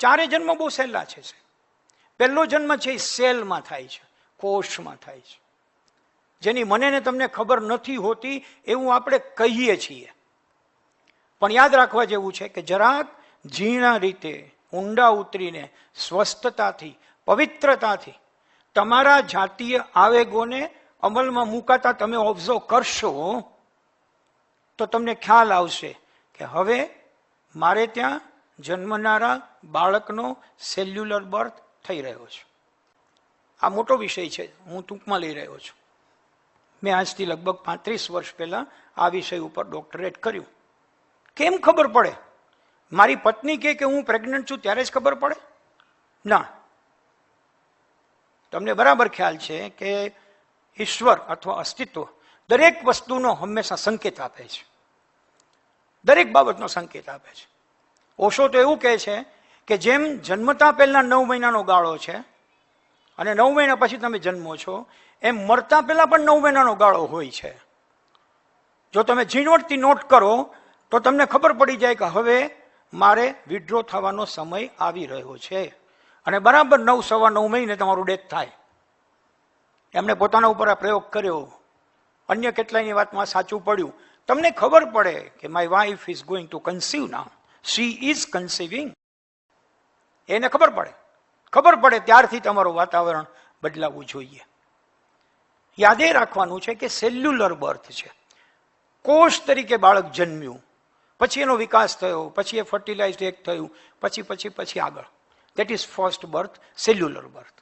ચારે જન્મ બહુ સહેલા છે. પહેલો જન્મ છે એ સેલમાં થાય છે, કોષમાં થાય છે, જેની મને ને તમને ખબર નથી હોતી એવું આપણે કહીએ છીએ. પણ યાદ રાખવા જેવું છે કે જરાક ઝીણા રીતે ઊંડા ઉતરીને સ્વસ્થતાથી, પવિત્રતાથી તમારા જાતીય આવેગોને અમલમાં મુકાતા તમે ઓબ્ઝર્વ કરશો તો તમને ખ્યાલ આવશે કે હવે મારે ત્યાં જન્મનારા બાળકનો સેલ્યુલર બર્થ થઈ રહ્યો છે. આ મોટો વિષય છે, હું ટૂંકમાં લઈ રહ્યો છું. મેં આજથી લગભગ 35 વર્ષ પહેલા આ વિષય ઉપર ડોક્ટરેટ કર્યું. કેમ ખબર પડે? મારી પત્ની કહે કે હું પ્રેગ્નન્ટ છું ત્યારે જ ખબર પડે? ના. તમને બરાબર ખ્યાલ છે કે ઈશ્વર અથવા અસ્તિત્વ દરેક વસ્તુનો હંમેશા સંકેત આપે છે, દરેક બાબતનો સંકેત આપે છે. ઓશો તો એવું કહે છે કે જેમ જન્મતા પહેલા 9 મહિનાનો ગાળો છે અને 9 મહિના પછી તમે જન્મો છો, એમ મરતા પહેલા પણ 9 મહિનાનો ગાળો હોય છે. જો તમે ઝીણવટથી નોટ કરો તો તમને ખબર પડી જાય કે હવે મારે વિડ્રો થવાનો સમય આવી રહ્યો છે અને બરાબર 9 સવા 9 મહિને તમારું ડેથ થાય. એમણે પોતાના ઉપર આ પ્રયોગ કર્યો, અન્ય કેટલાયની વાતમાં સાચું પડ્યું. તમને ખબર પડે કે my wife is going to conceive now, she is conceiving. એને ખબર પડે ત્યારથી તમારું વાતાવરણ બદલાવવું જોઈએ. યાદે રાખવાનું છે કે સેલ્યુલર બર્થ છે. કોષ તરીકે બાળક જન્મ્યું, પછી એનો વિકાસ થયો, પછી એ ફર્ટિલાઇઝડ એગ થયું, પછી આગળ. That is first birth, cellular birth.